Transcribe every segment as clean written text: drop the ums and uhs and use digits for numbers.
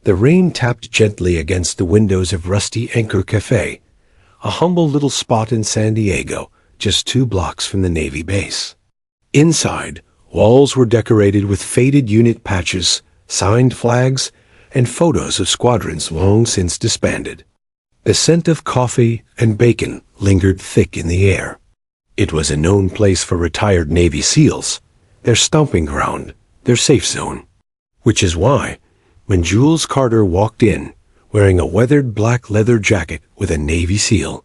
The rain tapped gently against the windows of Rusty Anchor Cafe, a humble little spot in San Diego, just 2 blocks from the Navy base. Inside, walls were decorated with faded unit patches, signed flags, and photos of squadrons long since disbanded. The scent of coffee and bacon lingered thick in the air. It was a known place for retired Navy SEALs, their stomping ground, their safe zone. Which is why, when Jules Carter walked in, wearing a weathered black leather jacket with a Navy SEAL,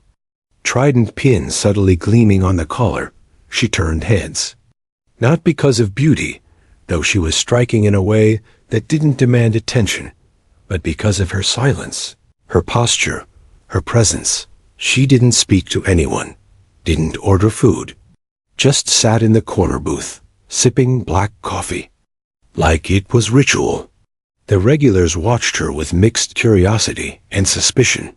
trident pin subtly gleaming on the collar, she turned heads. Not because of beauty, though she was striking in a way that didn't demand attention, but because of her silence, her posture, her presence. She didn't speak to anyone, didn't order food, just sat in the corner booth, sipping black coffee. Like it was ritual. The regulars watched her with mixed curiosity and suspicion.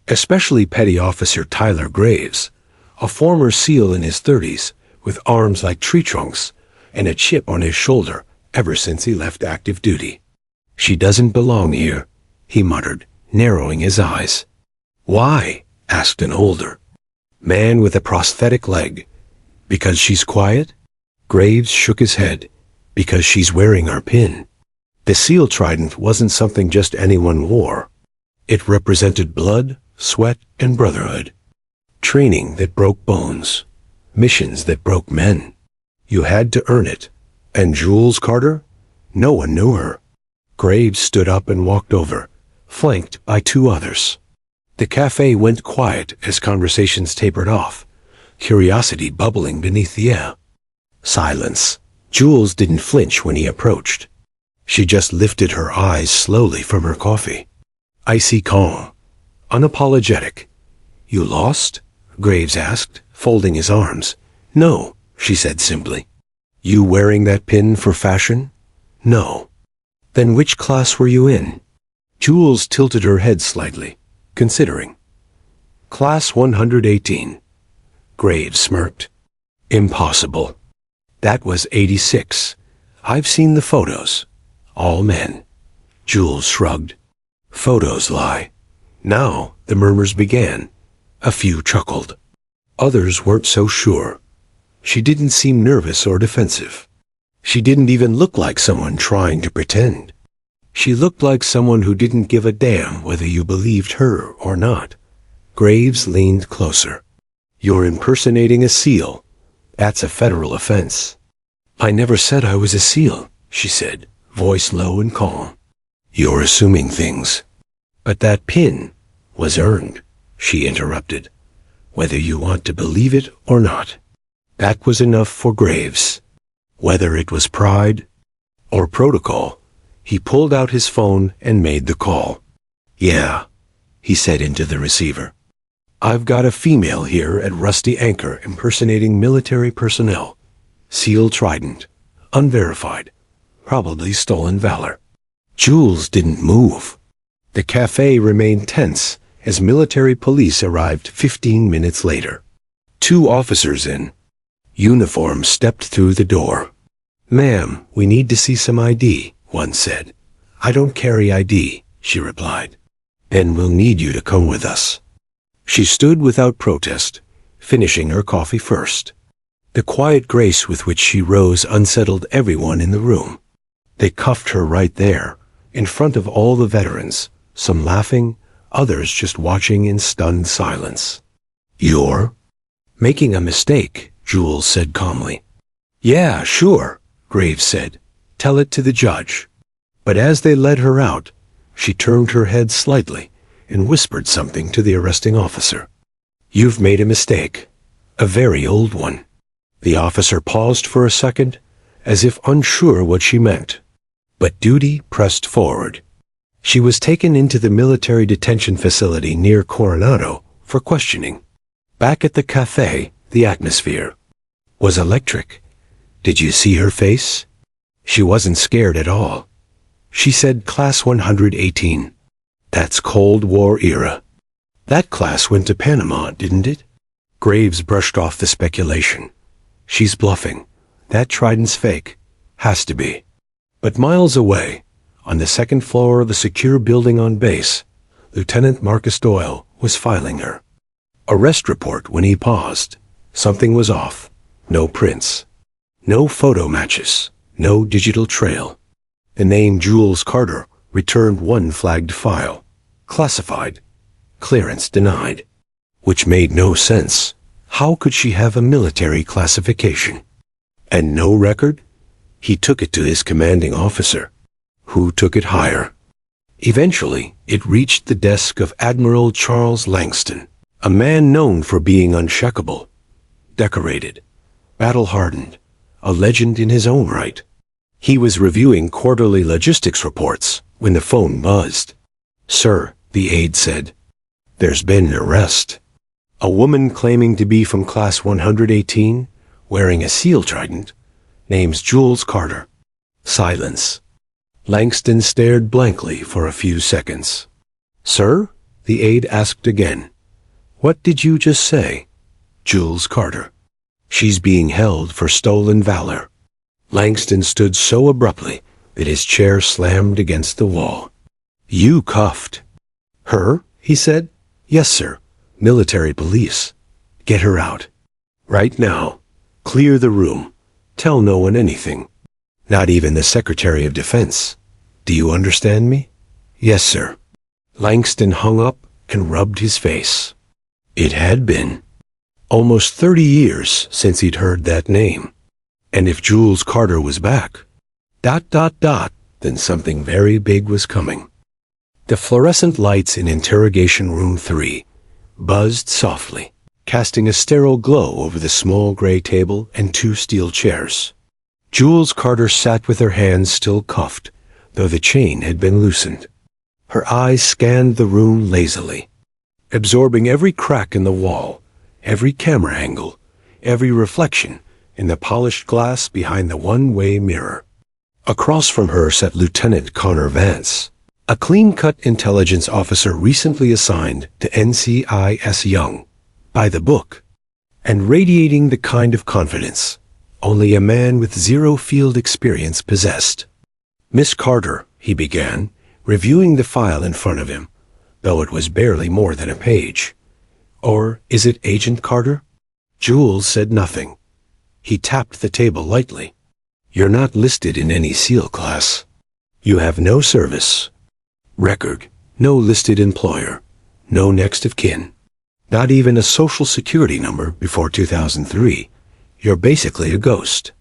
Especially Petty Officer Tyler Graves, a former SEAL in his 30s, with arms like tree trunks and a chip on his shoulder ever since he left active duty. "She doesn't belong here," he muttered, narrowing his eyes. "Why?" asked an older man with a prosthetic leg. "Because she's quiet?" Graves shook his head. "Because she's wearing our pin." The SEAL trident wasn't something just anyone wore. It represented blood, sweat, and brotherhood. Training that broke bones. Missions that broke men. You had to earn it. And Jules Carter? No one knew her. Graves stood up and walked over, flanked by 2 others. The cafe went quiet as conversations tapered off, curiosity bubbling beneath the air. Silence. Jules didn't flinch when he approached. She just lifted her eyes slowly from her coffee. Icy calm. Unapologetic. "You lost?" Graves asked, folding his arms. "No," she said simply. "You wearing that pin for fashion?" "No." "Then which class were you in?" Jules tilted her head slightly, considering. "Class 118. Graves smirked. "Impossible. That was 86. I've seen the photos. All men." Jules shrugged. "Photos lie." Now the murmurs began. A few chuckled. Others weren't so sure. She didn't seem nervous or defensive. She didn't even look like someone trying to pretend. She looked like someone who didn't give a damn whether you believed her or not. Graves leaned closer. "You're impersonating a SEAL. That's a federal offense." "I never said I was a SEAL," she said, voice low and calm. "You're assuming things." "But that pin was earned," she interrupted, "whether you want to believe it or not." That was enough for Graves. Whether it was pride or protocol, he pulled out his phone and made the call. "Yeah," he said into the receiver. "I've got a female here at Rusty Anchor impersonating military personnel. SEAL Trident. Unverified. Probably stolen valor." Jules didn't move. The cafe remained tense as military police arrived 15 minutes later. 2 officers in uniform stepped through the door. "Ma'am, we need to see some ID," one said. "I don't carry ID," she replied. "Then we'll need you to come with us." She stood without protest, finishing her coffee first. The quiet grace with which she rose unsettled everyone in the room. They cuffed her right there, in front of all the veterans, some laughing, others just watching in stunned silence. "You're making a mistake," Jules said calmly. "Yeah, sure," Graves said. "Tell it to the judge." But as they led her out, she turned her head slightly and whispered something to the arresting officer. "You've made a mistake, a very old one." The officer paused for a second, as if unsure what she meant. But duty pressed forward. She was taken into the military detention facility near Coronado for questioning. Back at the cafe, the atmosphere was electric. "Did you see her face?" She wasn't scared at all. She said Class 118. "That's Cold War era." "That class went to Panama, didn't it?" Graves brushed off the speculation. "She's bluffing. That trident's fake. Has to be." But miles away, On the second floor of the secure building on base, Lieutenant Marcus Doyle was filing her arrest report when he paused. Something was off. No prints. No photo matches. No digital trail. The name Jules Carter returned one flagged file. Classified. Clearance denied. Which made no sense. How could she have a military classification? And no record? He took it to his commanding officer, who took it higher. Eventually, it reached the desk of Admiral Charles Langston, a man known for being unshakable, decorated, battle-hardened, a legend in his own right. He was reviewing quarterly logistics reports when the phone buzzed. "Sir," the aide said, "there's been an arrest. A woman claiming to be from Class 118, wearing a seal trident, name's Jules Carter." Silence. Langston stared blankly for a few seconds. "Sir?" the aide asked again. "What did you just say?" "Jules Carter. She's being held for stolen valor." Langston stood so abruptly that his chair slammed against the wall. "You cuffed her?" he said. "Yes, sir. Military police. Get her out. Right now. Clear the room. Tell no one anything. Not even the Secretary of Defense. Do you understand me?" "Yes, sir." Langston hung up and rubbed his face. It had been almost 30 years since he'd heard that name. And if Jules Carter was back, ... then something very big was coming. The fluorescent lights in Interrogation Room 3 buzzed softly, casting a sterile glow over the small gray table and two steel chairs. Jules Carter sat with her hands still cuffed, though the chain had been loosened. Her eyes scanned the room lazily, absorbing every crack in the wall, every camera angle, every reflection in the polished glass behind the one-way mirror. Across from her sat Lieutenant Connor Vance, a clean-cut intelligence officer recently assigned to NCIS Young, by the book, and radiating the kind of confidence only a man with zero field experience possessed. "Miss Carter," he began, reviewing the file in front of him, though it was barely more than a page. "Or is it Agent Carter?" Jules said nothing. He tapped the table lightly. "You're not listed in any SEAL class. You have no service record, no listed employer, no next of kin, not even a social security number before 2003. You're basically a ghost."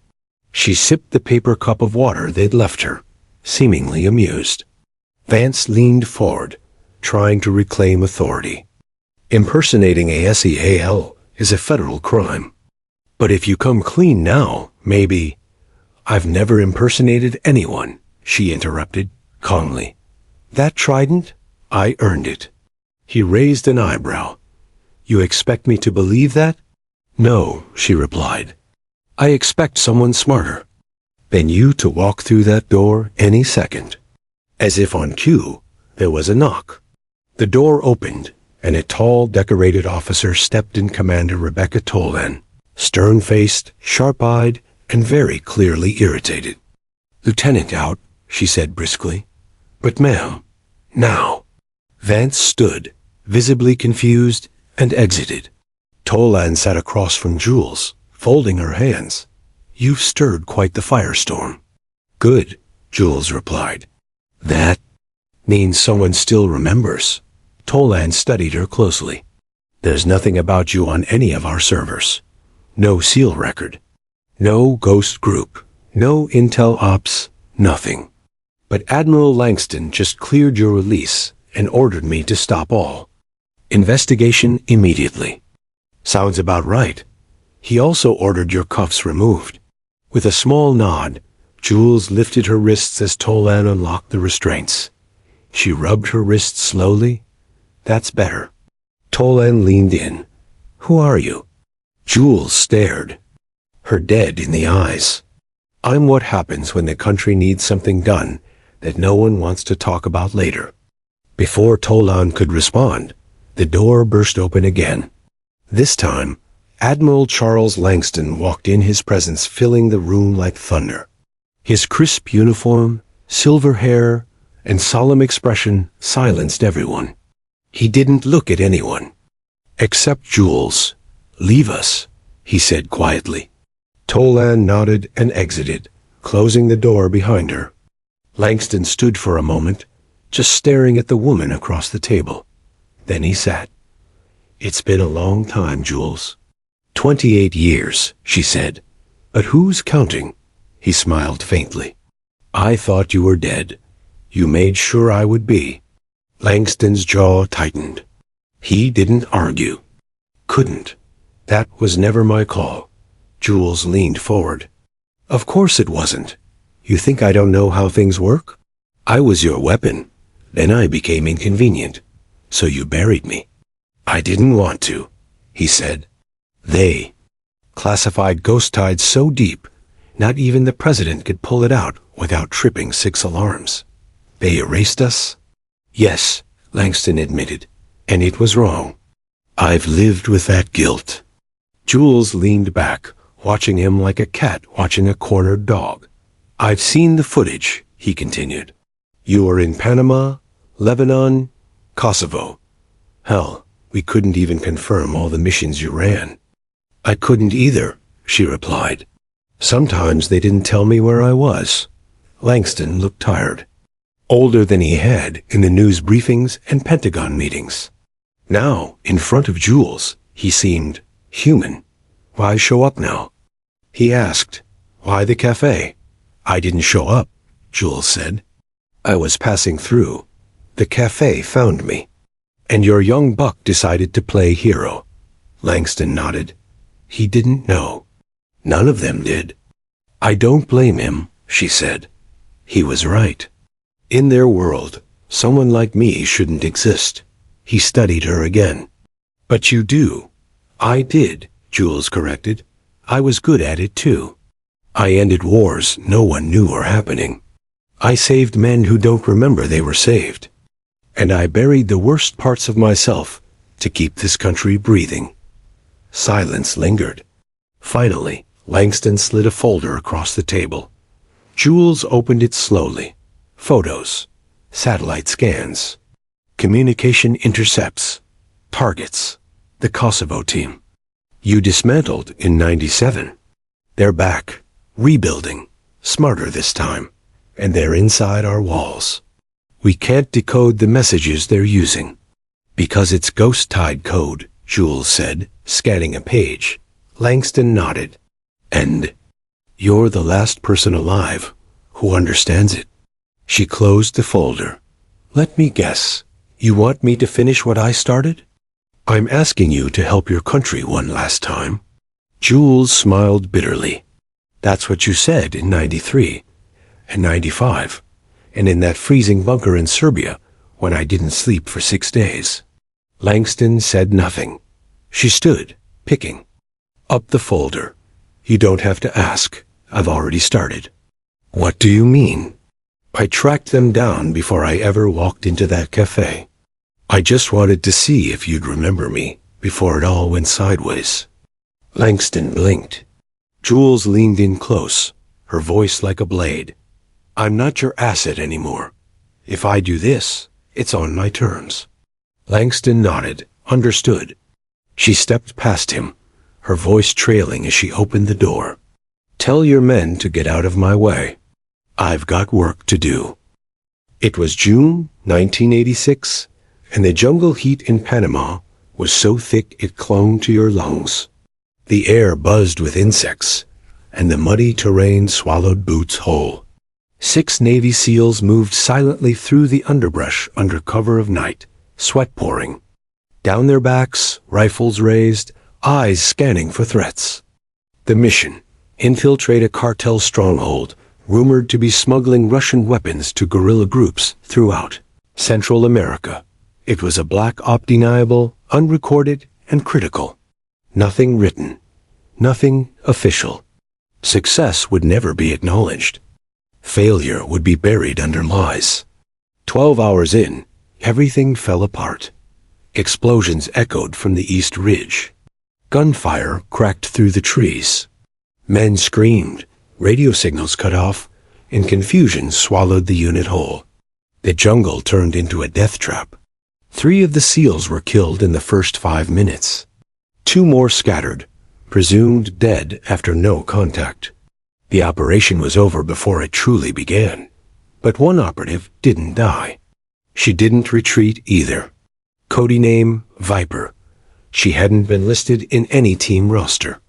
She sipped the paper cup of water they'd left her, seemingly amused. Vance leaned forward, trying to reclaim authority. "Impersonating a SEAL is a federal crime. But if you come clean now, maybe—" "I've never impersonated anyone," she interrupted, calmly. "That trident, I earned it." He raised an eyebrow. "You expect me to believe that?" "No," she replied. "I expect someone smarter than you to walk through that door any second." As if on cue, there was a knock. The door opened, and a tall, decorated officer stepped in. Commander Rebecca Tolan, stern-faced, sharp-eyed, and very clearly irritated. "Lieutenant out," she said briskly. "But ma'am, now." Vance stood, visibly confused, and exited. Tolan sat across from Jules, folding her hands. "You've stirred quite the firestorm." "Good," Jules replied. "That means someone still remembers." Tolan studied her closely. "There's nothing about you on any of our servers. No SEAL record. No ghost group. No intel ops. Nothing. But Admiral Langston just cleared your release and ordered me to stop all investigation immediately." "Sounds about right. He also ordered your cuffs removed." With a small nod, Jules lifted her wrists as Tolan unlocked the restraints. She rubbed her wrists slowly. "That's better." Tolan leaned in. "Who are you?" Jules stared, her dead in the eyes. "I'm what happens when the country needs something done that no one wants to talk about later." Before Tolan could respond, the door burst open again. This time, Admiral Charles Langston walked in, his presence filling the room like thunder. His crisp uniform, silver hair, and solemn expression silenced everyone. He didn't look at anyone. Except Jules. "Leave us," he said quietly. Tolan nodded and exited, closing the door behind her. Langston stood for a moment, just staring at the woman across the table. Then he sat. "It's been a long time, Jules." 28 years, she said. "But who's counting?" He smiled faintly. "I thought you were dead. You made sure I would be." Langston's jaw tightened. He didn't argue. Couldn't. That was never my call. Jules leaned forward. "Of course it wasn't. You think I don't know how things work? I was your weapon. Then I became inconvenient. So you buried me." "I didn't want to," he said. "They classified ghost tides so deep, not even the president could pull it out without tripping 6 alarms. They erased us?" "Yes," Langston admitted, "and it was wrong. I've lived with that guilt." Jules leaned back, watching him like a cat watching a cornered dog. "I've seen the footage," he continued. "You were in Panama, Lebanon, Kosovo. Hell, we couldn't even confirm all the missions you ran." "I couldn't either," she replied. "Sometimes they didn't tell me where I was." Langston looked tired. Older than he had in the news briefings and Pentagon meetings. Now, in front of Jules, he seemed human. "Why show up now?" He asked. "Why the cafe?" "I didn't show up," Jules said. "I was passing through. The cafe found me." "And your young buck decided to play hero." Langston nodded. He didn't know. None of them did. "I don't blame him," she said. "He was right. In their world, someone like me shouldn't exist." He studied her again. "But you do." "I did," Jules corrected. "I was good at it too. I ended wars no one knew were happening. I saved men who don't remember they were saved. And I buried the worst parts of myself to keep this country breathing." Silence lingered. Finally, Langston slid a folder across the table. Jules opened it slowly. Photos. Satellite scans. Communication intercepts. Targets. The Kosovo team. "You dismantled in 97. They're back. Rebuilding. Smarter this time. And they're inside our walls. We can't decode the messages they're using." "Because it's ghost tide code," Jules said, scanning a page. Langston nodded. "And you're the last person alive who understands it." She closed the folder. "Let me guess. You want me to finish what I started?" "I'm asking you to help your country one last time." Jules smiled bitterly. "That's what you said in 93 and 95, and in that freezing bunker in Serbia when I didn't sleep for 6 days." Langston said nothing. She stood, picking up the folder. "You don't have to ask. I've already started." "What do you mean?" "I tracked them down before I ever walked into that cafe. I just wanted to see if you'd remember me before it all went sideways." Langston blinked. Jules leaned in close, her voice like a blade. "I'm not your asset anymore. If I do this, it's on my terms." Langston nodded, understood. She stepped past him, her voice trailing as she opened the door. "Tell your men to get out of my way. I've got work to do." It was June 1986, and the jungle heat in Panama was so thick it clung to your lungs. The air buzzed with insects, and the muddy terrain swallowed boots whole. 6 Navy SEALs moved silently through the underbrush under cover of night, sweat pouring. Down their backs, rifles raised, eyes scanning for threats. The mission: infiltrate a cartel stronghold, rumored to be smuggling Russian weapons to guerrilla groups throughout Central America. It was a black undeniable, unrecorded, and critical. Nothing written. Nothing official. Success would never be acknowledged. Failure would be buried under lies. 12 hours in, everything fell apart. Explosions echoed from the East Ridge. Gunfire cracked through the trees. Men screamed, radio signals cut off, and confusion swallowed the unit whole. The jungle turned into a death trap. 3 of the SEALs were killed in the first 5 minutes. 2 more scattered, presumed dead after no contact. The operation was over before it truly began. But one operative didn't die. She didn't retreat either. Code name, Viper. She hadn't been listed in any team roster.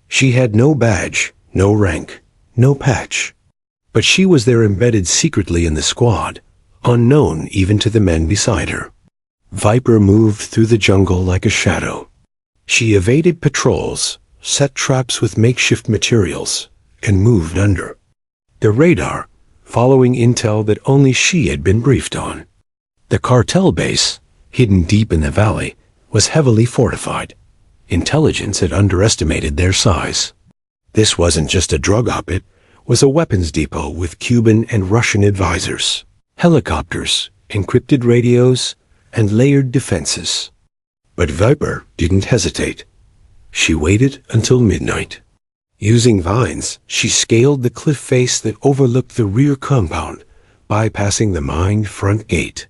She had no badge, no rank, no patch. But she was there embedded secretly in the squad, unknown even to the men beside her. Viper moved through the jungle like a shadow. She evaded patrols, set traps with makeshift materials, and moved under the radar, following intel that only she had been briefed on. The cartel base, hidden deep in the valley, was heavily fortified. Intelligence had underestimated their size. This wasn't just a drug op, it was a weapons depot with Cuban and Russian advisors, helicopters, encrypted radios, and layered defenses. But Viper didn't hesitate. She waited until midnight. Using vines, she scaled the cliff face that overlooked the rear compound, bypassing the mined front gate.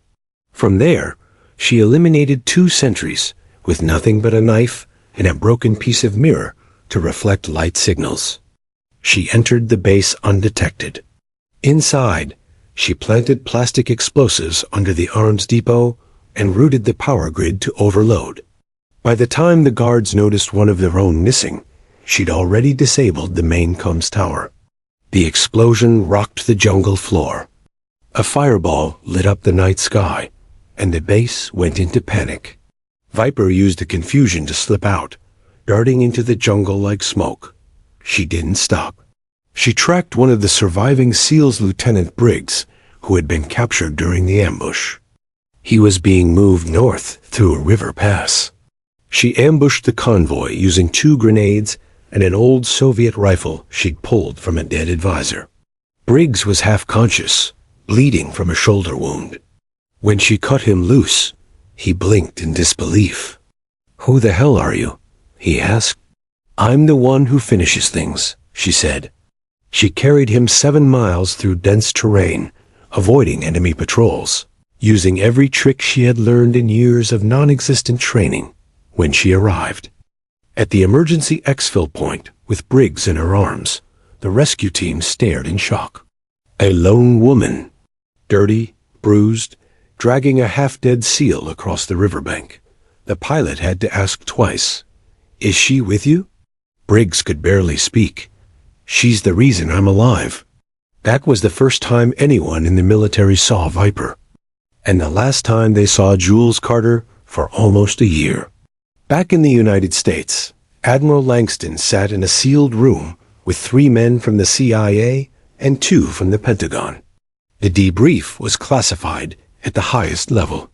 From there, she eliminated 2 sentries, with nothing but a knife and a broken piece of mirror to reflect light signals. She entered the base undetected. Inside, she planted plastic explosives under the arms depot and routed the power grid to overload. By the time the guards noticed one of their own missing, she'd already disabled the main comms tower. The explosion rocked the jungle floor. A fireball lit up the night sky, and the base went into panic. Viper used the confusion to slip out, darting into the jungle like smoke. She didn't stop. She tracked one of the surviving SEALs, Lieutenant Briggs, who had been captured during the ambush. He was being moved north through a river pass. She ambushed the convoy using 2 grenades and an old Soviet rifle she'd pulled from a dead advisor. Briggs was half-conscious, bleeding from a shoulder wound. When she cut him loose, he blinked in disbelief. "Who the hell are you?" he asked. "I'm the one who finishes things," she said. She carried him 7 miles through dense terrain, avoiding enemy patrols, using every trick she had learned in years of non-existent training. When she arrived at the emergency exfil point with Briggs in her arms, the rescue team stared in shock. A lone woman, dirty, bruised, dragging a half-dead SEAL across the riverbank. The pilot had to ask twice, "Is she with you?" Briggs could barely speak. "She's the reason I'm alive." That was the first time anyone in the military saw Viper, and the last time they saw Jules Carter for almost a year. Back in the United States, Admiral Langston sat in a sealed room with 3 men from the CIA and 2 from the Pentagon. The debrief was classified at the highest level.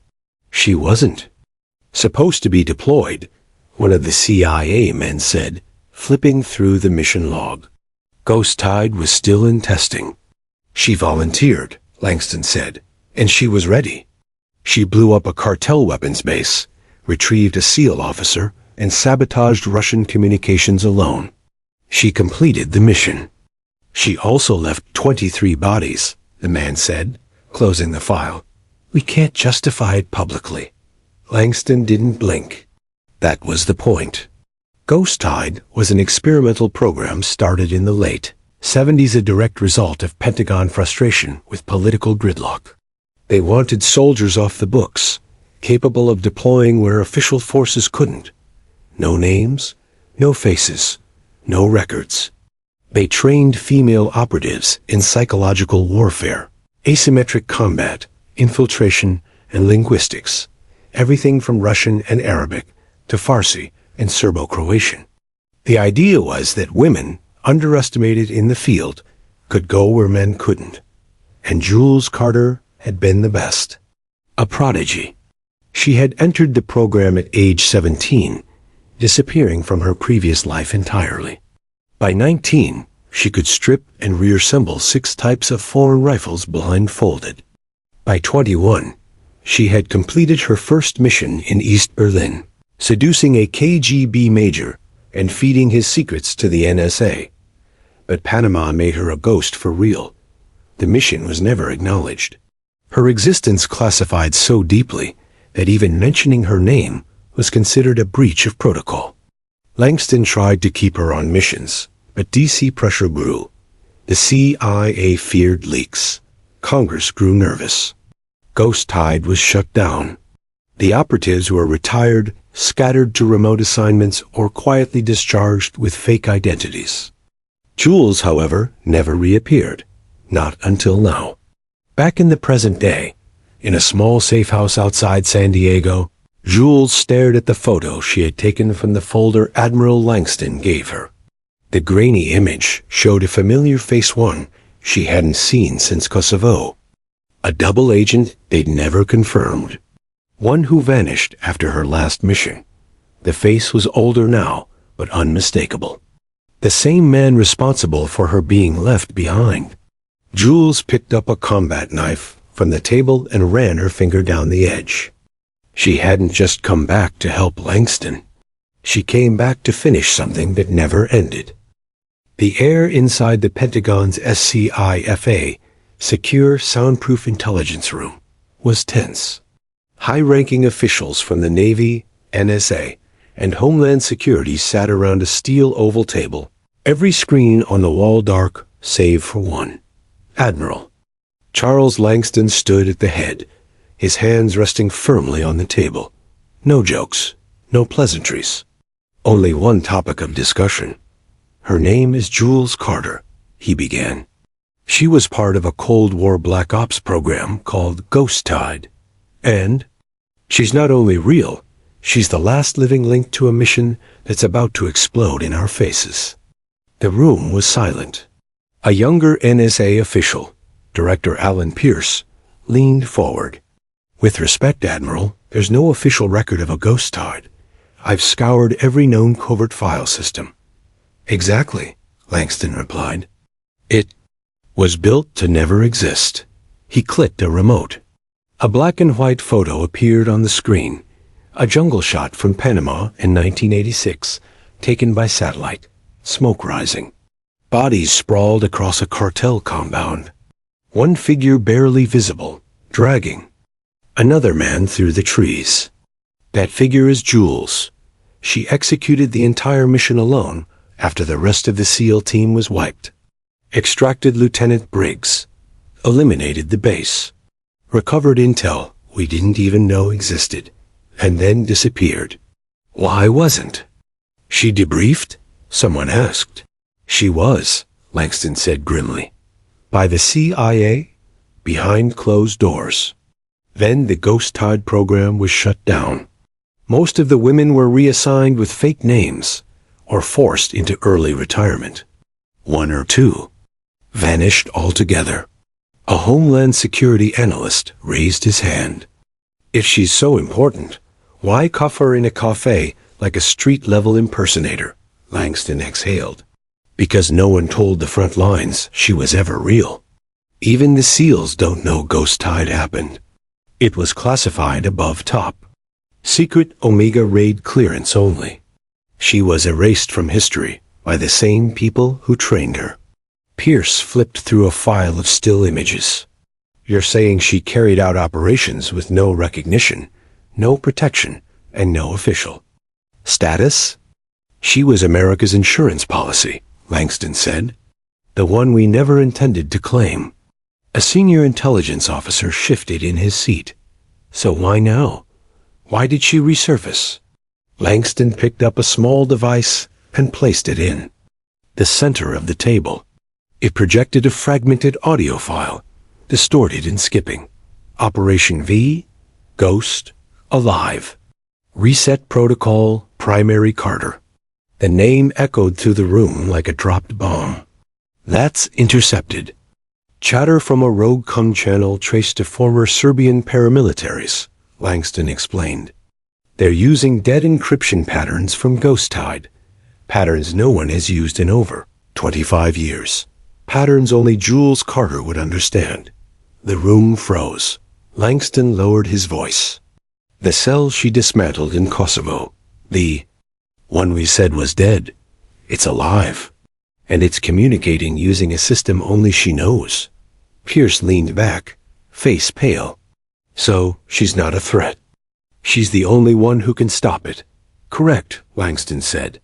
She wasn't supposed to be deployed, one of the CIA men said, flipping through the mission log. Ghost Tide was still in testing. She volunteered, Langston said, and she was ready. She blew up a cartel weapons base, retrieved a SEAL officer, and sabotaged Russian communications alone. She completed the mission. She also left 23 bodies, the man said, closing the file. "We can't justify it publicly." Langston didn't blink. That was the point. Ghost Tide was an experimental program started in the late 70s, a direct result of Pentagon frustration with political gridlock. They wanted soldiers off the books, capable of deploying where official forces couldn't. No names, no faces, no records. They trained female operatives in psychological warfare, asymmetric combat, infiltration, and linguistics, everything from Russian and Arabic to Farsi and Serbo-Croatian. The idea was that women, underestimated in the field, could go where men couldn't, and Jules Carter had been the best. A prodigy. She had entered the program at age 17, disappearing from her previous life entirely. By 19, she could strip and reassemble 6 types of foreign rifles blindfolded. By 21, she had completed her first mission in East Berlin, seducing a KGB major and feeding his secrets to the NSA. But Panama made her a ghost for real. The mission was never acknowledged. Her existence classified so deeply that even mentioning her name was considered a breach of protocol. Langston tried to keep her on missions, but DC pressure grew. The CIA feared leaks. Congress grew nervous. Ghost Tide was shut down. The operatives were retired, scattered to remote assignments, or quietly discharged with fake identities. Jules, however, never reappeared. Not until now. Back in the present day, in a small safe house outside San Diego, Jules stared at the photo she had taken from the folder Admiral Langston gave her. The grainy image showed a familiar face, one she hadn't seen since Kosovo. A double agent they'd never confirmed. One who vanished after her last mission. The face was older now, but unmistakable. The same man responsible for her being left behind. Jules picked up a combat knife from the table and ran her finger down the edge. She hadn't just come back to help Langston. She came back to finish something that never ended. The air inside the Pentagon's SCIFA, Secure Soundproof Intelligence Room, was tense. High-ranking officials from the Navy, NSA, and Homeland Security sat around a steel oval table, every screen on the wall dark save for one. Admiral. Charles Langston stood at the head, his hands resting firmly on the table. No jokes, no pleasantries. Only one topic of discussion. Her name is Jules Carter, he began. She was part of a Cold War Black Ops program called Ghost Tide. And she's not only real, she's the last living link to a mission that's about to explode in our faces. The room was silent. A younger NSA official, Director Alan Pierce, leaned forward. With respect, Admiral, there's no official record of a Ghost Tide. I've scoured every known covert file system. Exactly, Langston replied. It was built to never exist. He clicked a remote. A black and white photo appeared on the screen, a jungle shot from Panama in 1986, taken by satellite, smoke rising. Bodies sprawled across a cartel compound. One figure barely visible, dragging. Another man through the trees. That figure is Jules. She executed the entire mission alone after the rest of the SEAL team was wiped. Extracted Lieutenant Briggs. Eliminated the base. Recovered intel we didn't even know existed. And then disappeared. Why wasn't she debriefed? Someone asked. She was, Langston said grimly. By the CIA? Behind closed doors. Then the Ghost Tide program was shut down. Most of the women were reassigned with fake names or forced into early retirement. One or two vanished altogether. A Homeland Security analyst raised his hand. If she's so important, why cuff her in a cafe like a street-level impersonator? Langston exhaled. Because no one told the front lines she was ever real. Even the SEALs don't know Ghost Tide happened. It was classified above top. Secret Omega raid clearance only. She was erased from history by the same people who trained her. Pierce flipped through a file of still images. You're saying she carried out operations with no recognition, no protection, and no official status? She was America's insurance policy, Langston said. The one we never intended to claim. A senior intelligence officer shifted in his seat. So why now? Why did she resurface? Langston picked up a small device and placed it in the center of the table. It projected a fragmented audio file, distorted and skipping. Operation V, Ghost, Alive. Reset Protocol, Primary Carter. The name echoed through the room like a dropped bomb. That's intercepted. Chatter from a rogue comm channel traced to former Serbian paramilitaries, Langston explained. They're using dead encryption patterns from Ghost Tide. Patterns no one has used in over 25 years. Patterns only Jules Carter would understand. The room froze. Langston lowered his voice. The cell she dismantled in Kosovo. The one we said was dead. It's alive. And it's communicating using a system only she knows. Pierce leaned back, face pale. So, she's not a threat. She's the only one who can stop it. Correct, Langston said.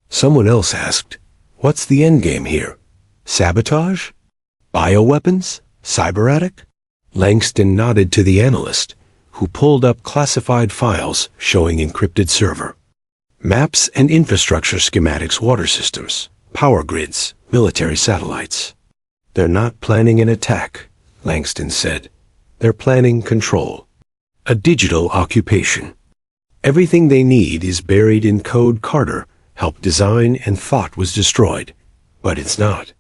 Someone else asked, what's the endgame here? Sabotage? Bioweapons? Cyber-attic? Langston nodded to the analyst, who pulled up classified files showing encrypted server. Maps and infrastructure schematics, water systems, power grids, military satellites. They're not planning an attack, Langston said. They're planning control. A digital occupation. Everything they need is buried in code Carter helped design and thought was destroyed. But it's not.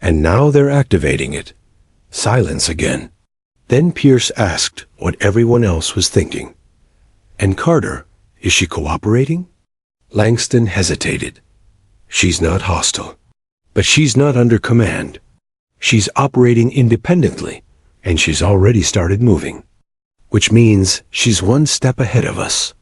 And now they're activating it. Silence again. Then Pierce asked what everyone else was thinking. And Carter, is she cooperating? Langston hesitated. She's not hostile. But she's not under command. She's operating independently, and she's already started moving. Which means she's one step ahead of us.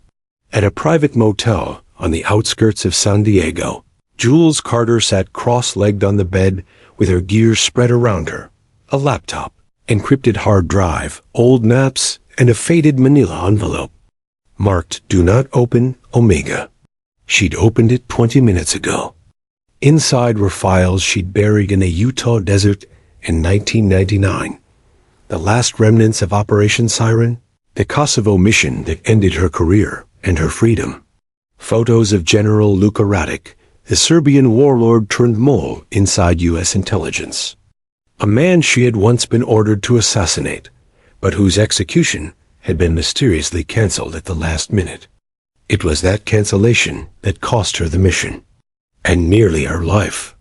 At a private motel on the outskirts of San Diego, Jules Carter sat cross-legged on the bed with her gear spread around her. A laptop, encrypted hard drive, old maps, and a faded manila envelope. Marked Do Not Open, Omega. She'd opened it 20 minutes ago. Inside were files she'd buried in a Utah desert in 1999. The last remnants of Operation Siren, the Kosovo mission that ended her career and her freedom. Photos of General Luka Radic, the Serbian warlord turned mole inside U.S. intelligence. A man she had once been ordered to assassinate, but whose execution had been mysteriously canceled at the last minute. It was that cancellation that cost her the mission, and nearly her life.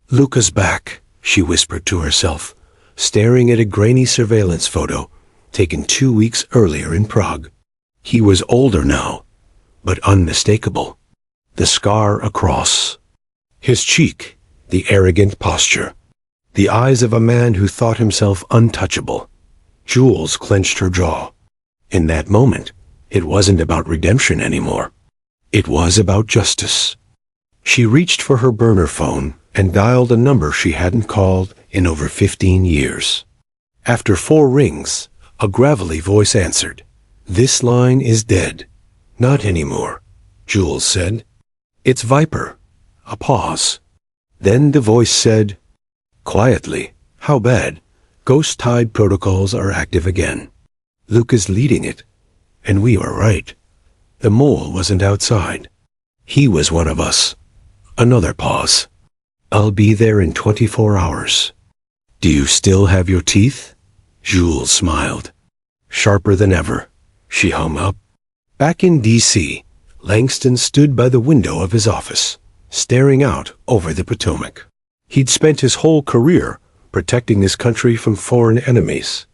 Luka's back, she whispered to herself, staring at a grainy surveillance photo taken 2 weeks earlier in Prague. He was older now, but unmistakable. The scar across his cheek, the arrogant posture, the eyes of a man who thought himself untouchable. Jules clenched her jaw. In that moment, it wasn't about redemption anymore. It was about justice. She reached for her burner phone and dialed a number she hadn't called in over 15 years. After 4 rings, a gravelly voice answered. This line is dead. Not anymore, Jules said. It's Viper. A pause. Then the voice said, quietly, how bad? Ghost Tide protocols are active again. Luka's leading it. And we were right. The mole wasn't outside. He was one of us. Another pause. I'll be there in 24 hours. Do you still have your teeth? Jules smiled. Sharper than ever, she hung up. Back in D.C., Langston stood by the window of his office, staring out over the Potomac. He'd spent his whole career protecting his country from foreign enemies.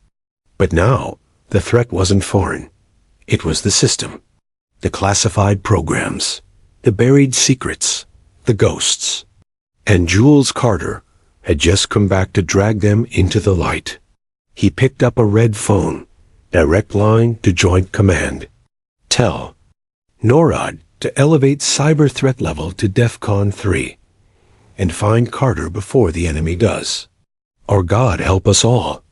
But now, the threat wasn't foreign. It was the system. The classified programs. The buried secrets. The ghosts. And Jules Carter had just come back to drag them into the light. He picked up a red phone, direct line to Joint Command. Tell NORAD to elevate cyber threat level to DEFCON 3 and find Carter before the enemy does. Or God help us all.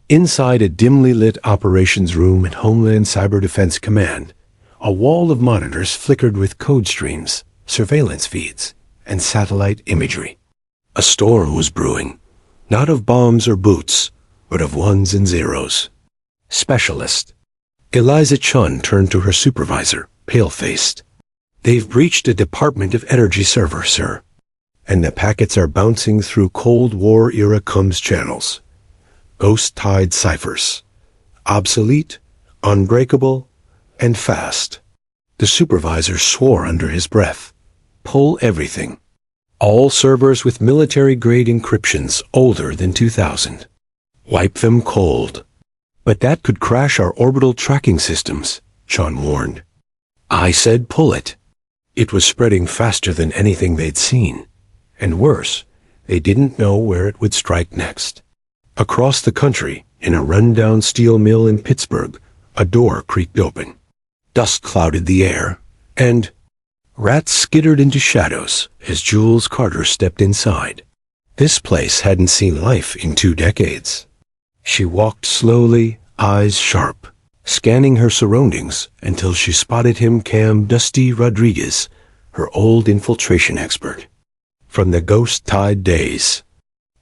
Inside a dimly lit operations room at Homeland Cyber Defense Command, a wall of monitors flickered with code streams, surveillance feeds, and satellite imagery. A storm was brewing, not of bombs or boots, but of ones and zeros. Specialist. Eliza Chun turned to her supervisor, pale-faced. They've breached a Department of Energy server, sir. And the packets are bouncing through Cold War-era comms channels. Ghost Tide ciphers. Obsolete, unbreakable, and fast. The supervisor swore under his breath. Pull everything. All servers with military-grade encryptions older than 2000. Wipe them cold. But that could crash our orbital tracking systems, Chun warned. I said pull it. It was spreading faster than anything they'd seen. And worse, they didn't know where it would strike next. Across the country, in a rundown steel mill in Pittsburgh, a door creaked open. Dust clouded the air, and rats skittered into shadows as Jules Carter stepped inside. This place hadn't seen life in 2 decades. She walked slowly, eyes sharp, scanning her surroundings until she spotted him Cam Dusty Rodriguez, her old infiltration expert. From the ghost-tide days.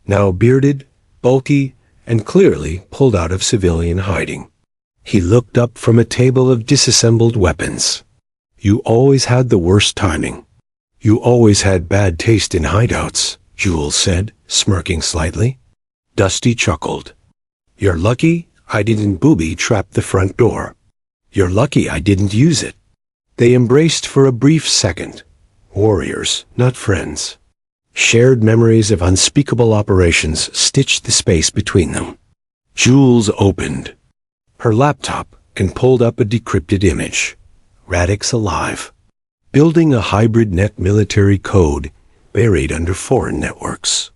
Now bearded, bulky, and clearly pulled out of civilian hiding. He looked up from a table of disassembled weapons. You always had the worst timing. You always had bad taste in hideouts, Jules said, smirking slightly. Dusty chuckled. You're lucky I didn't booby-trap the front door. You're lucky I didn't use it. They embraced for a brief second. Warriors, not friends. Shared memories of unspeakable operations stitched the space between them. Jules opened her laptop and pulled up a decrypted image. Radix alive. Building a hybrid net military code buried under foreign networks.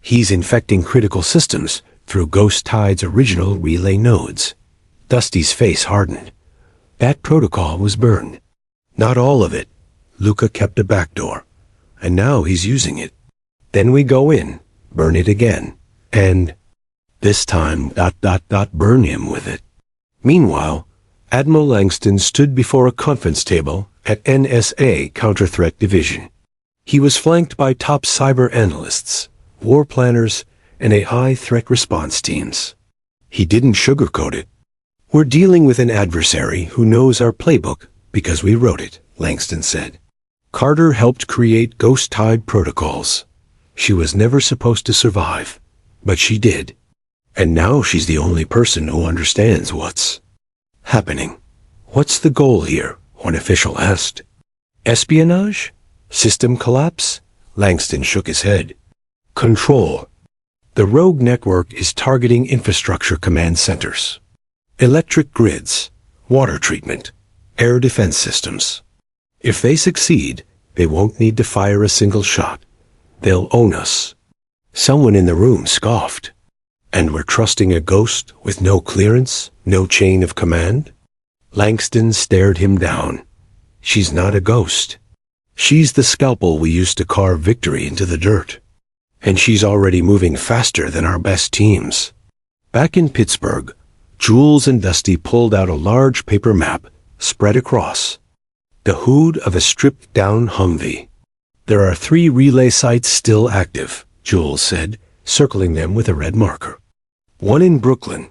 He's infecting critical systems through Ghost Tide's original relay nodes. Dusty's face hardened. That protocol was burned. Not all of it. Luca kept a backdoor. And now he's using it. Then we go in, burn it again, and this time ... burn him with it. Meanwhile, Admiral Langston stood before a conference table at NSA Counter-Threat Division. He was flanked by top cyber analysts, war planners, and AI threat response teams. He didn't sugarcoat it. We're dealing with an adversary who knows our playbook because we wrote it, Langston said. Carter helped create Ghost Tide protocols. She was never supposed to survive, but she did. And now she's the only person who understands what's happening. What's the goal here? One official asked. Espionage? System collapse? Langston shook his head. Control. The rogue network is targeting infrastructure command centers. Electric grids, water treatment, air defense systems. If they succeed, they won't need to fire a single shot. They'll own us. Someone in the room scoffed. And we're trusting a ghost with no clearance, no chain of command? Langston stared him down. She's not a ghost. She's the scalpel we used to carve victory into the dirt. And she's already moving faster than our best teams. Back in Pittsburgh, Jules and Dusty pulled out a large paper map, spread across. The hood of a stripped-down Humvee. There are 3 relay sites still active, Jules said, circling them with a red marker. 1 in Brooklyn,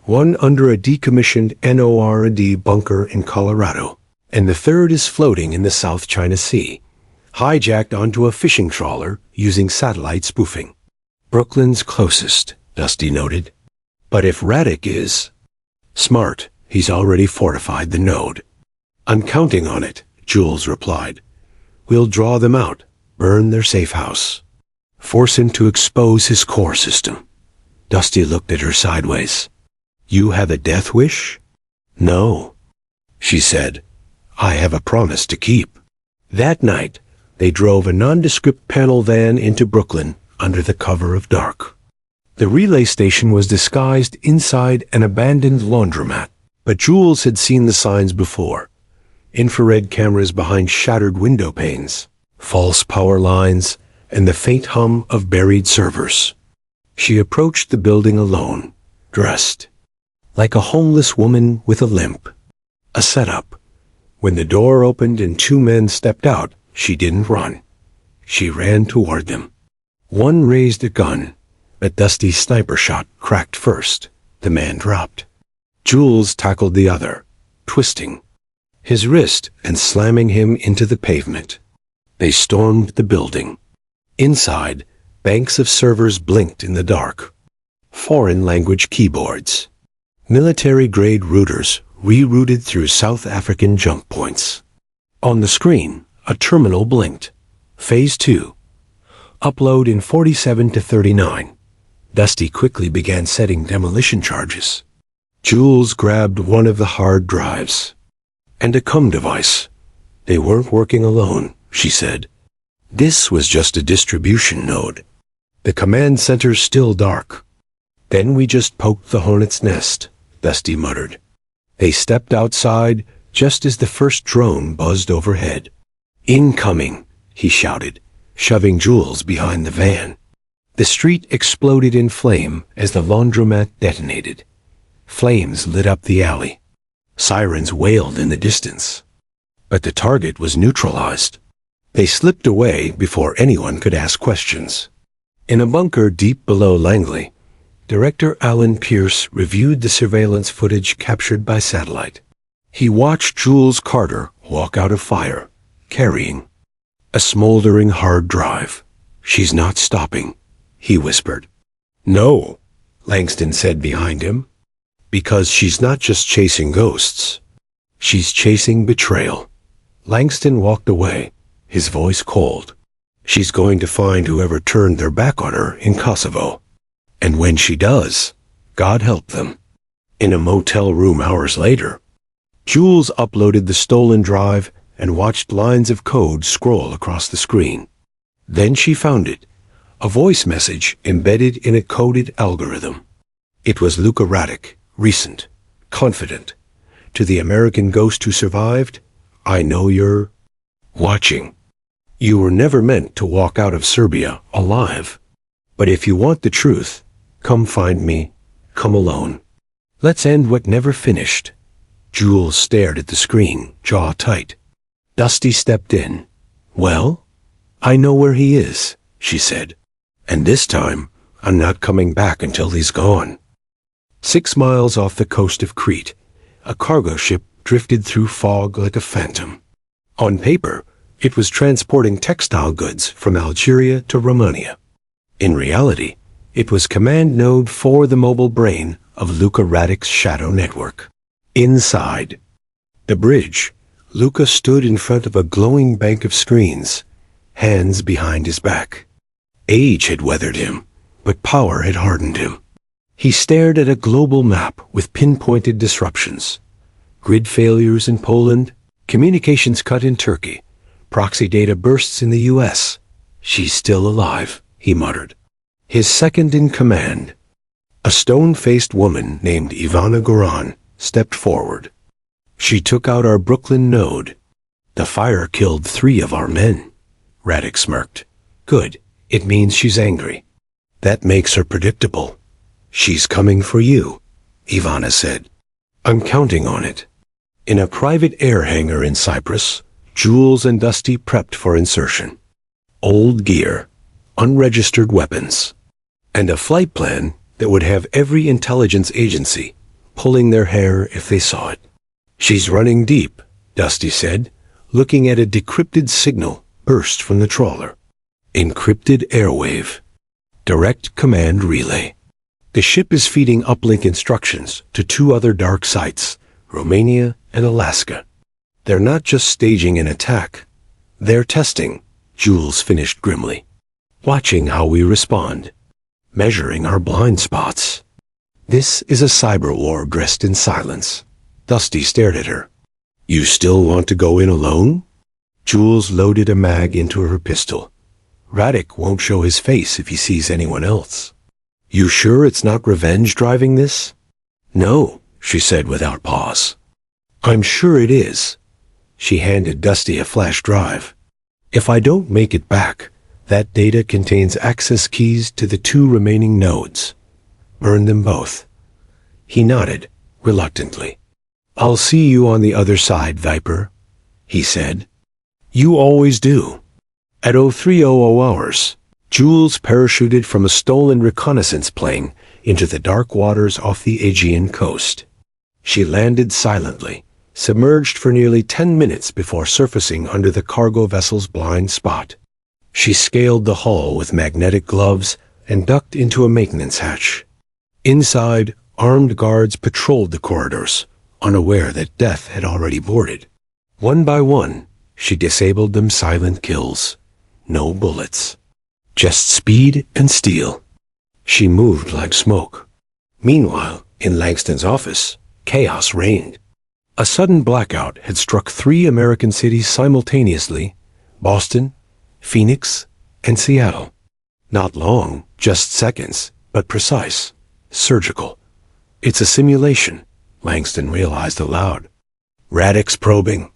1 under a decommissioned NORAD bunker in Colorado, and the 3rd is floating in the South China Sea, hijacked onto a fishing trawler using satellite spoofing. Brooklyn's closest, Dusty noted. But if Radek is smart, he's already fortified the node. I'm counting on it, Jules replied. We'll draw them out, burn their safe house. Force him to expose his core system. Dusty looked at her sideways. You have a death wish? No, she said. I have a promise to keep. That night, they drove a nondescript panel van into Brooklyn under the cover of dark. The relay station was disguised inside an abandoned laundromat, but Jules had seen the signs before. Infrared cameras behind shattered window panes, false power lines, and the faint hum of buried servers. She approached the building alone, dressed like a homeless woman with a limp. A setup. When the door opened and 2 men stepped out, she didn't run. She ran toward them. One raised a gun, but Dusty's sniper shot cracked first. The man dropped. Jules tackled the other, twisting his wrist and slamming him into the pavement. They stormed the building. Inside, banks of servers blinked in the dark. Foreign language keyboards. Military-grade routers rerouted through South African jump points. On the screen, a terminal blinked. Phase 2. Upload in 47 to 39. Dusty quickly began setting demolition charges. Jules grabbed one of the hard drives. And a COM device. They weren't working alone, she said. This was just a distribution node. The command center's still dark. Then we just poked the hornet's nest, Dusty muttered. They stepped outside just as the first drone buzzed overhead. Incoming, he shouted, shoving Jules behind the van. The street exploded in flame as the laundromat detonated. Flames lit up the alley. Sirens wailed in the distance. But the target was neutralized. They slipped away before anyone could ask questions. In a bunker deep below Langley, Director Alan Pierce reviewed the surveillance footage captured by satellite. He watched Jules Carter walk out of fire, carrying a smoldering hard drive. "She's not stopping," he whispered. "No," Langston said behind him, "because she's not just chasing ghosts. She's chasing betrayal." Langston walked away, his voice cold. "She's going to find whoever turned their back on her in Kosovo. And when she does, God help them." In a motel room hours later, Jules uploaded the stolen drive and watched lines of code scroll across the screen. Then she found it, a voice message embedded in a coded algorithm. It was Luca Radek, recent, confident. "To the American ghost who survived, I know you're watching. You were never meant to walk out of Serbia alive. But if you want the truth, come find me, come alone. Let's end what never finished." Jules stared at the screen, jaw tight. Dusty stepped in. "Well, I know where he is," she said. "And this time, I'm not coming back until he's gone." 6 miles off the coast of Crete, a cargo ship drifted through fog like a phantom. On paper, it was transporting textile goods from Algeria to Romania. In reality, it was command node for the mobile brain of Luca Radek's shadow network. Inside the bridge, Luca stood in front of a glowing bank of screens, hands behind his back. Age had weathered him, but power had hardened him. He stared at a global map with pinpointed disruptions. Grid failures in Poland, communications cut in Turkey, proxy data bursts in the U.S. "She's still alive," he muttered. His second in command, a stone-faced woman named Ivana Goran, stepped forward. "She took out our Brooklyn node. The fire killed 3 of our men." Radek smirked. "Good. It means she's angry. That makes her predictable." "She's coming for you," Ivana said. "I'm counting on it." In a private air hangar in Cyprus, Jules and Dusty prepped for insertion. Old gear, unregistered weapons, and a flight plan that would have every intelligence agency pulling their hair if they saw it. "She's running deep," Dusty said, looking at a decrypted signal burst from the trawler. Encrypted airwave. Direct command relay. The ship is feeding uplink instructions to 2 other dark sites, Romania and Alaska. "They're not just staging an attack. They're testing," Jules finished grimly. "Watching how we respond. Measuring our blind spots." This is a cyber war dressed in silence. Dusty stared at her. "You still want to go in alone?" Jules loaded a mag into her pistol. "Radek won't show his face if he sees anyone else." "You sure it's not revenge driving this?" "No," she said without pause. "I'm sure it is." She handed Dusty a flash drive. "If I don't make it back, that data contains access keys to the 2 remaining nodes. Burn them both." He nodded, reluctantly. "I'll see you on the other side, Viper," he said. "You always do." At 0300 hours, Jules parachuted from a stolen reconnaissance plane into the dark waters off the Aegean coast. She landed silently, submerged for nearly 10 minutes before surfacing under the cargo vessel's blind spot. She scaled the hull with magnetic gloves and ducked into a maintenance hatch. Inside, armed guards patrolled the corridors, unaware that death had already boarded. One by one, she disabled them silent kills. No bullets. Just speed and steel. She moved like smoke. Meanwhile, in Langston's office, chaos reigned. A sudden blackout had struck 3 American cities simultaneously: Boston, Phoenix, and Seattle. Not long, just seconds, but precise, surgical. "It's a simulation," Langston realized aloud. "Radek's probing."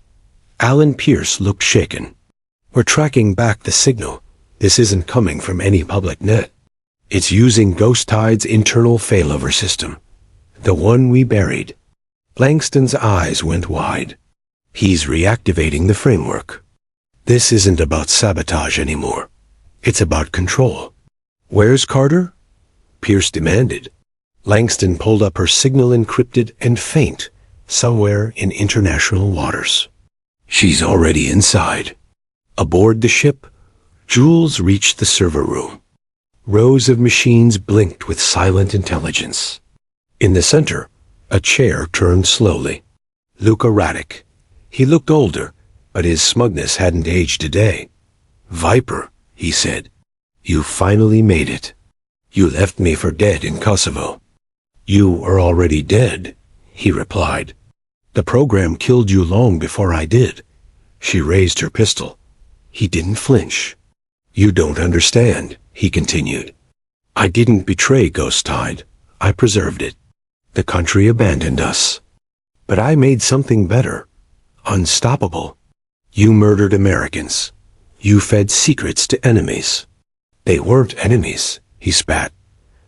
Alan Pierce looked shaken. "We're tracking back the signal. This isn't coming from any public net." It's using Ghost Tide's internal failover system. The one we buried. Langston's eyes went wide. He's reactivating the framework. This isn't about sabotage anymore. It's about control. Where's Carter? Pierce demanded. Langston pulled up her signal, encrypted and faint, somewhere in international waters. She's already inside. Aboard the ship, Jules reached the server room. Rows of machines blinked with silent intelligence. In the center, a chair turned slowly. Luca Radek. He looked older, but his smugness hadn't aged a day. "Viper," he said, "you finally made it. You left me for dead in Kosovo." "You are already dead," he replied. "The program killed you long before I did." She raised her pistol. He didn't flinch. "You don't understand," he continued. "I didn't betray Ghost Tide. I preserved it. The country abandoned us. But I made something better. Unstoppable. You murdered Americans. You fed secrets to enemies." "They weren't enemies," he spat.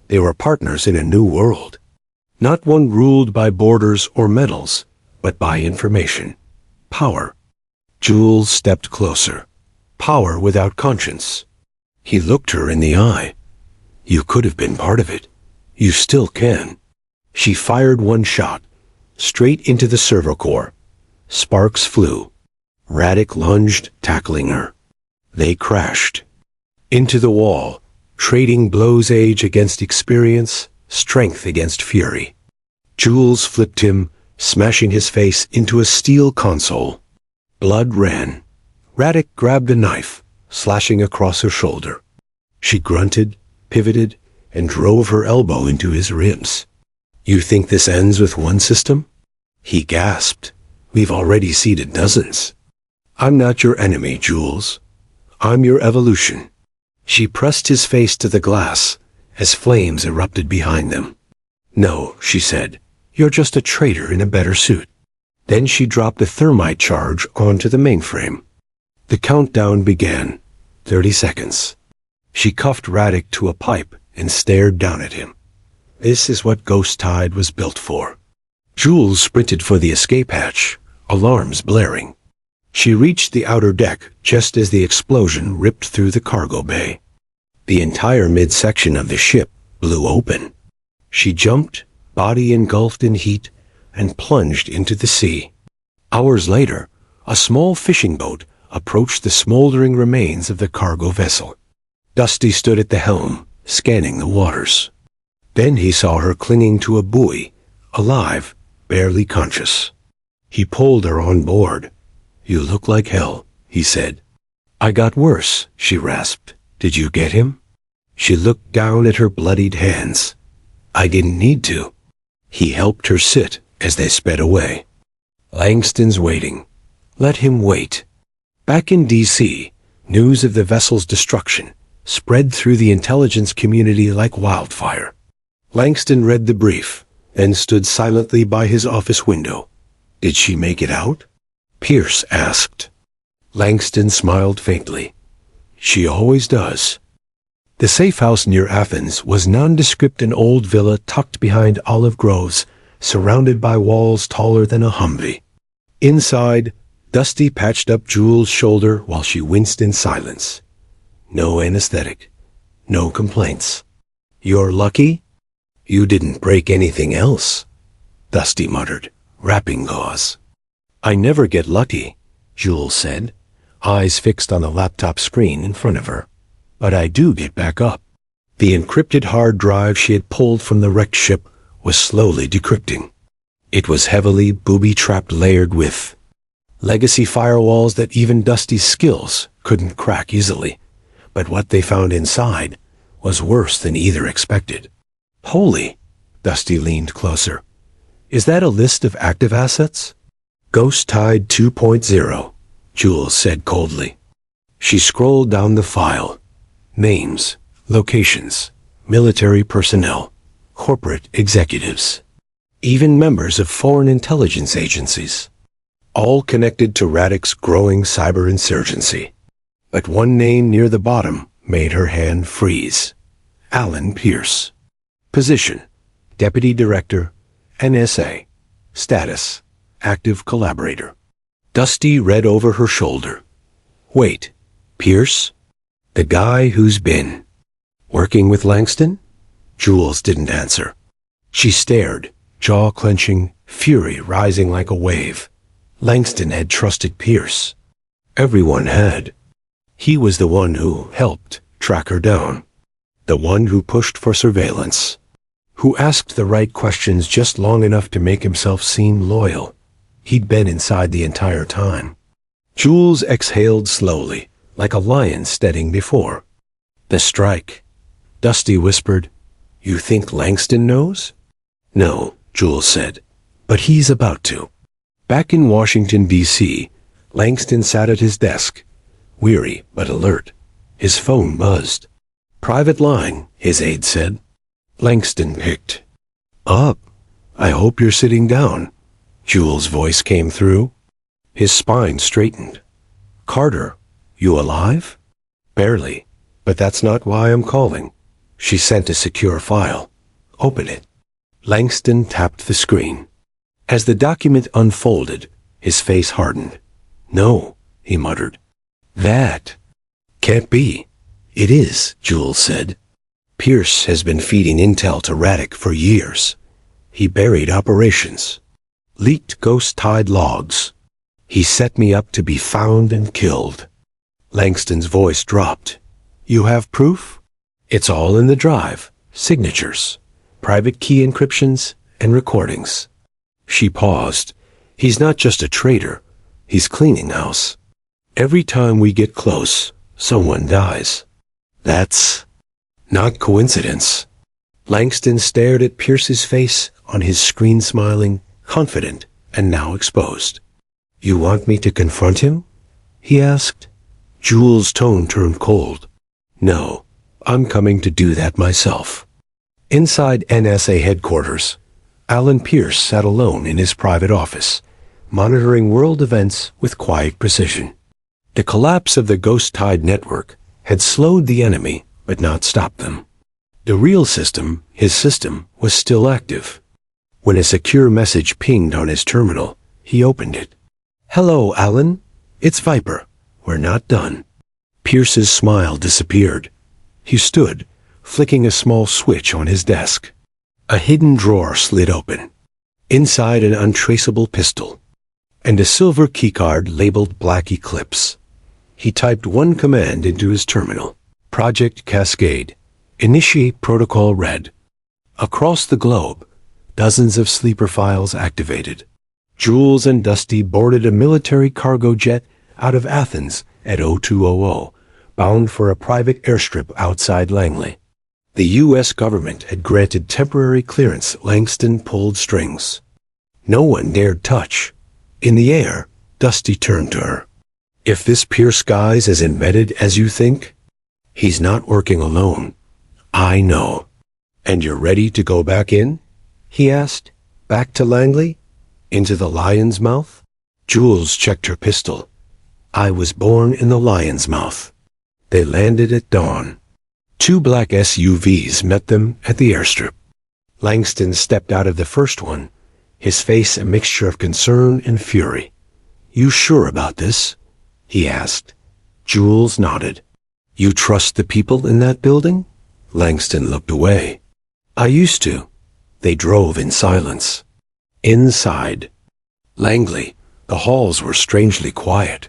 "They were partners in a new world. Not one ruled by borders or medals, but by information. Power." Jules stepped closer. Power without conscience. He looked her in the eye. "You could have been part of it. You still can." She fired one shot, straight into the servo core. Sparks flew. Radek lunged, tackling her. They crashed. Into the wall, trading blows, age against experience, strength against fury. Jules flipped him, smashing his face into a steel console. Blood ran. Radek grabbed a knife, slashing across her shoulder. She grunted, pivoted, and drove her elbow into his ribs. "You think this ends with one system?" He gasped. "We've already seeded dozens." "I'm not your enemy, Jules. I'm your evolution." She pressed his face to the glass as flames erupted behind them. "No," she said. "You're just a traitor in a better suit." Then she dropped a thermite charge onto the mainframe. The countdown began. 30 seconds. She cuffed Radek to a pipe and stared down at him. This is what Ghost Tide was built for. Jules sprinted for the escape hatch, alarms blaring. She reached the outer deck just as the explosion ripped through the cargo bay. The entire midsection of the ship blew open. She jumped, body engulfed in heat, and plunged into the sea. Hours later, a small fishing boat approached the smoldering remains of the cargo vessel. Dusty stood at the helm, scanning the waters. Then he saw her clinging to a buoy, alive, barely conscious. He pulled her on board. "You look like hell," he said. "I got worse," she rasped. "Did you get him?" She looked down at her bloodied hands. "I didn't need to." He helped her sit as they sped away. "Langston's waiting. Let him wait." Back in D.C., news of the vessel's destruction spread through the intelligence community like wildfire. Langston read the brief, then stood silently by his office window. "Did she make it out?" Pierce asked. Langston smiled faintly. "She always does." The safe house near Athens was nondescript, an old villa tucked behind olive groves, surrounded by walls taller than a Humvee. Inside, Dusty patched up Jules' shoulder while she winced in silence. No anesthetic. No complaints. "You're lucky? You didn't break anything else," Dusty muttered, wrapping gauze. "I never get lucky," Jules said, eyes fixed on the laptop screen in front of her. "But I do get back up." The encrypted hard drive she had pulled from the wrecked ship was slowly decrypting. It was heavily booby-trapped, layered with legacy firewalls that even Dusty's skills couldn't crack easily. But what they found inside was worse than either expected. "Holy!" Dusty leaned closer. "Is that a list of active assets?" "Ghost Tide 2.0, Jules said coldly. She scrolled down the file. Names, locations, military personnel, corporate executives, even members of foreign intelligence agencies, all connected to Radek's growing cyber insurgency. But one name near the bottom made her hand freeze. Alan Pierce. Position: Deputy Director, NSA. Status: Active Collaborator. Dusty read over her shoulder. Wait, Pierce? The guy who's been working with Langston? Jules didn't answer. She stared, jaw clenching, fury rising like a wave. Langston had trusted Pierce. Everyone had. He was the one who helped track her down. The one who pushed for surveillance. Who asked the right questions just long enough to make himself seem loyal. He'd been inside the entire time. Jules exhaled slowly, like a lion steadying before. The strike. Dusty whispered, "You think Langston knows?" "No," Jules said, "but he's about to." Back in Washington, D.C., Langston sat at his desk, weary but alert. His phone buzzed. "Private line," his aide said. Langston picked up. "I hope you're sitting down." Jules' voice came through. His spine straightened. "Carter, you alive?" "Barely, but that's not why I'm calling." She sent a secure file. "Open it." Langston tapped the screen. As the document unfolded, his face hardened. "No," he muttered. "That can't be." "It is," Jules said. "Pierce has been feeding intel to Raddick for years. He buried operations. Leaked Ghost Tide logs. He set me up to be found and killed." Langston's voice dropped. "You have proof?" "It's all in the drive. Signatures, private key encryptions, and recordings." She paused. "He's not just a traitor. He's cleaning house. Every time we get close, someone dies. That's not coincidence." Langston stared at Pierce's face on his screen, smiling, confident, and now exposed. "You want me to confront him?" he asked. Jules' tone turned cold. "No, I'm coming to do that myself." Inside NSA headquarters, Alan Pierce sat alone in his private office, monitoring world events with quiet precision. The collapse of the Ghost Tide network had slowed the enemy, but not stopped them. The real system, his system, was still active. When a secure message pinged on his terminal, he opened it. "Hello, Alan. It's Viper. We're not done." Pierce's smile disappeared. He stood, flicking a small switch on his desk. A hidden drawer slid open. Inside, an untraceable pistol, and a silver keycard labeled Black Eclipse. He typed one command into his terminal. Project Cascade. Initiate Protocol Red. Across the globe, dozens of sleeper files activated. Jules and Dusty boarded a military cargo jet out of Athens at 0200, bound for a private airstrip outside Langley. The U.S. government had granted temporary clearance. Langston pulled strings. No one dared touch. In the air, Dusty turned to her. "If this Pierce guy's as embedded as you think, he's not working alone. I know." "And you're ready to go back in?" he asked. "Back to Langley? Into the lion's mouth?" Jules checked her pistol. "I was born in the lion's mouth." They landed at dawn. 2 black SUVs met them at the airstrip. Langston stepped out of the first one, his face a mixture of concern and fury. "You sure about this?" he asked. Jules nodded. "You trust the people in that building?" Langston looked away. "I used to." They drove in silence. Inside Langley, the halls were strangely quiet.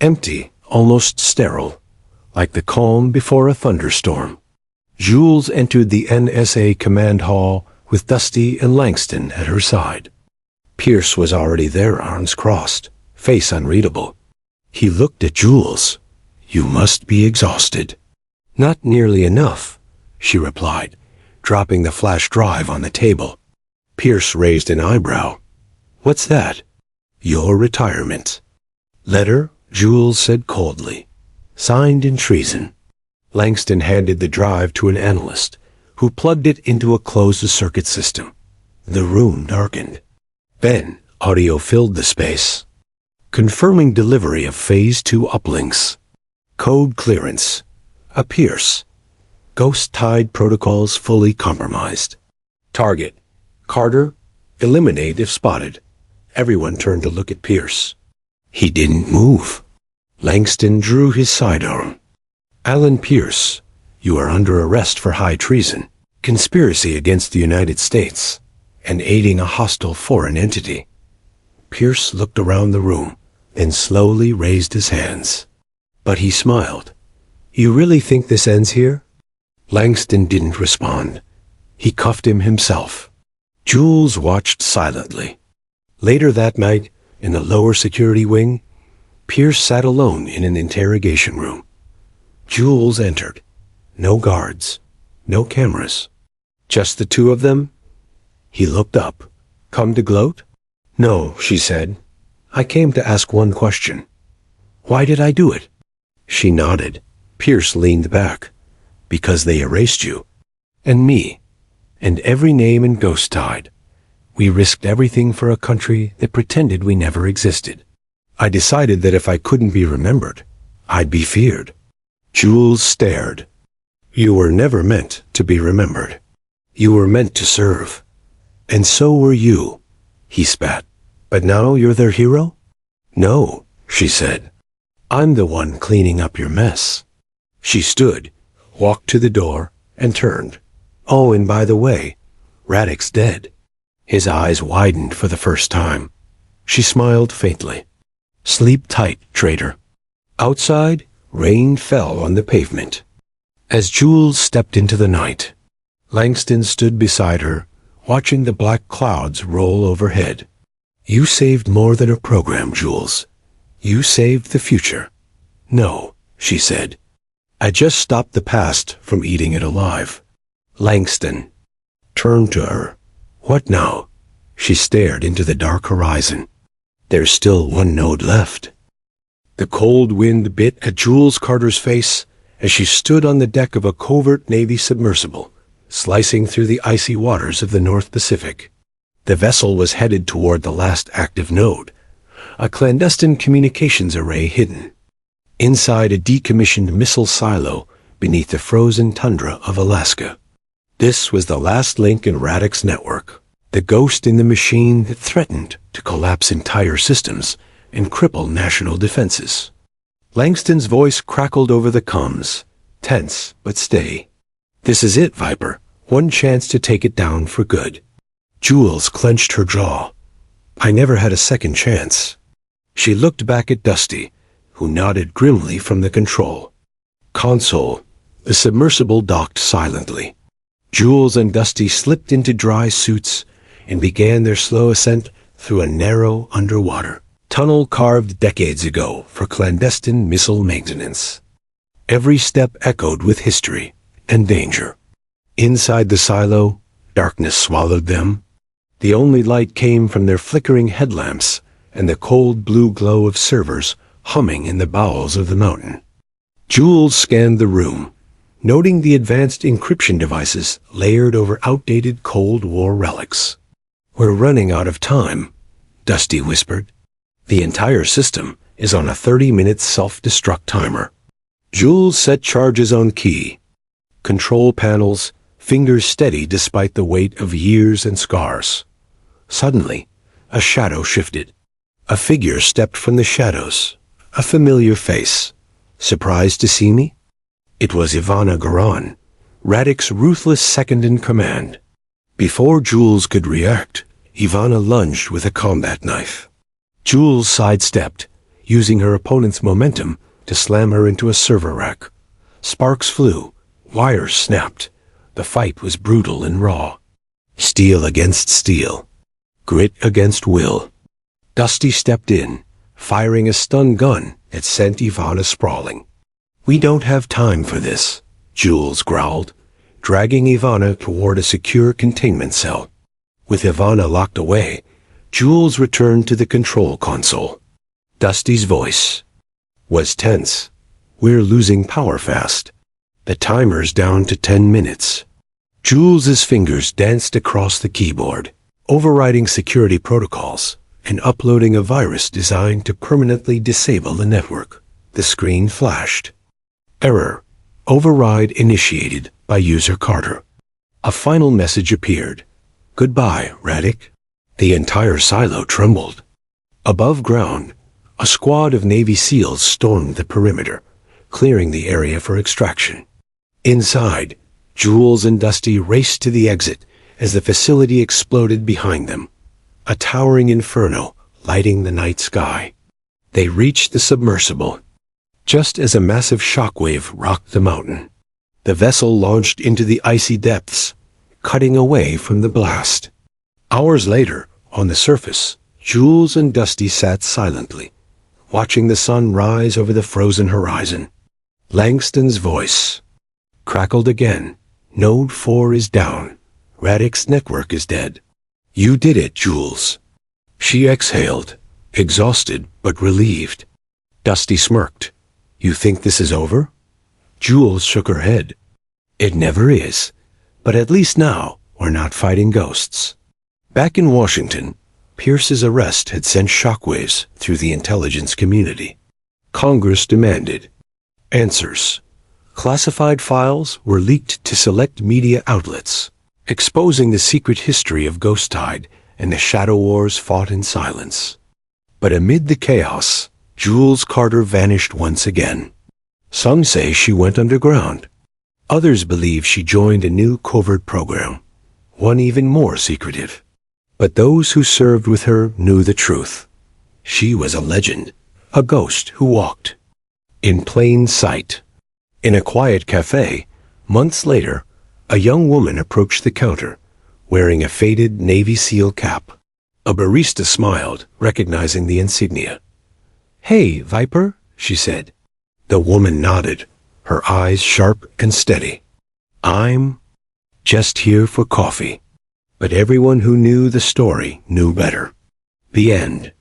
Empty, almost sterile, like the calm before a thunderstorm. Jules entered the NSA command hall with Dusty and Langston at her side. Pierce was already there, arms crossed, face unreadable. He looked at Jules. "You must be exhausted." "Not nearly enough," she replied, dropping the flash drive on the table. Pierce raised an eyebrow. "What's that?" "Your retirement." "Letter," Jules said coldly. "Signed in treason." Langston handed the drive to an analyst, who plugged it into a closed-circuit system. The room darkened. Then audio filled the space. Confirming delivery of Phase 2 uplinks. Code clearance. A Pierce. Ghost-tied protocols fully compromised. Target. Carter. Eliminate if spotted. Everyone turned to look at Pierce. He didn't move. Langston drew his sidearm. Alan Pierce, you are under arrest for high treason, conspiracy against the United States, and aiding a hostile foreign entity. Pierce looked around the room, then slowly raised his hands. But he smiled. You really think this ends here? Langston didn't respond. He cuffed him himself. Jules watched silently. Later that night, in the lower security wing, Pierce sat alone in an interrogation room. Jules entered. No guards, no cameras. Just the two of them? He looked up. Come to gloat? No, she said. I came to ask one question. Why did I do it? She nodded. Pierce leaned back. Because they erased you. And me. And every name in Ghost Tide. We risked everything for a country that pretended we never existed. I decided that if I couldn't be remembered, I'd be feared. Jules stared. You were never meant to be remembered. You were meant to serve. And so were you, he spat. But now you're their hero? No, she said. I'm the one cleaning up your mess. She stood, walked to the door, and turned. Oh, and by the way, Radek's dead. His eyes widened for the first time. She smiled faintly. Sleep tight, traitor. Outside, rain fell on the pavement. As Jules stepped into the night, Langston stood beside her, watching the black clouds roll overhead. You saved more than a program, Jules. You saved the future. No, she said. I just stopped the past from eating it alive. Langston turned to her. What now? She stared into the dark horizon. There's still one node left. The cold wind bit at Jules Carter's face as she stood on the deck of a covert Navy submersible, slicing through the icy waters of the North Pacific. The vessel was headed toward the last active node, a clandestine communications array hidden inside a decommissioned missile silo beneath the frozen tundra of Alaska. This was the last link in Radek's network, the ghost in the machine that threatened to collapse entire systems and cripple national defenses. Langston's voice crackled over the comms, tense but steady. This is it, Viper. One chance to take it down for good. Jules clenched her jaw. I never had a second chance. She looked back at Dusty, who nodded grimly from the control console. The submersible docked silently. Jules and Dusty slipped into dry suits and began their slow ascent through a narrow underwater tunnel carved decades ago for clandestine missile maintenance. Every step echoed with history and danger. Inside the silo, darkness swallowed them. The only light came from their flickering headlamps and the cold blue glow of servers humming in the bowels of the mountain. Jules scanned the room, noting the advanced encryption devices layered over outdated Cold War relics. We're running out of time, Dusty whispered. The entire system is on a 30-minute self-destruct timer. Jules set charges on key. Control panels, fingers steady despite the weight of years and scars. Suddenly, a shadow shifted. A figure stepped from the shadows, a familiar face. Surprised to see me? It was Ivana Garan, Radek's ruthless second-in-command. Before Jules could react, Ivana lunged with a combat knife. Jules sidestepped, using her opponent's momentum to slam her into a server rack. Sparks flew, wires snapped. The fight was brutal and raw. Steel against steel. Grit against will. Dusty stepped in, firing a stun gun that sent Ivana sprawling. We don't have time for this, Jules growled, dragging Ivana toward a secure containment cell. With Ivana locked away, Jules returned to the control console. Dusty's voice was tense. We're losing power fast. The timer's down to 10 minutes. Jules's fingers danced across the keyboard, overriding security protocols and uploading a virus designed to permanently disable the network. The screen flashed. Error. Override initiated by user Carter. A final message appeared. Goodbye, Radek. The entire silo trembled. Above ground, a squad of Navy SEALs stormed the perimeter, clearing the area for extraction. Inside, Jules and Dusty raced to the exit as the facility exploded behind them, a towering inferno lighting the night sky. They reached the submersible. Just as a massive shockwave rocked the mountain, the vessel launched into the icy depths, cutting away from the blast. Hours later, on the surface, Jules and Dusty sat silently, watching the sun rise over the frozen horizon. Langston's voice crackled again. Node 4 is down. Radek's network is dead. You did it, Jules. She exhaled, exhausted but relieved. Dusty smirked. You think this is over? Jules shook her head. It never is. But at least now, we're not fighting ghosts. Back in Washington, Pierce's arrest had sent shockwaves through the intelligence community. Congress demanded answers. Classified files were leaked to select media outlets, exposing the secret history of Ghost Tide and the Shadow Wars fought in silence. But amid the chaos, Jules Carter vanished once again. Some say she went underground. Others believe she joined a new covert program, one even more secretive. But those who served with her knew the truth. She was a legend, a ghost who walked in plain sight. In a quiet cafe, months later, a young woman approached the counter, wearing a faded Navy SEAL cap. A barista smiled, recognizing the insignia. Hey, Viper, she said. The woman nodded, her eyes sharp and steady. I'm just here for coffee. But everyone who knew the story knew better. The end.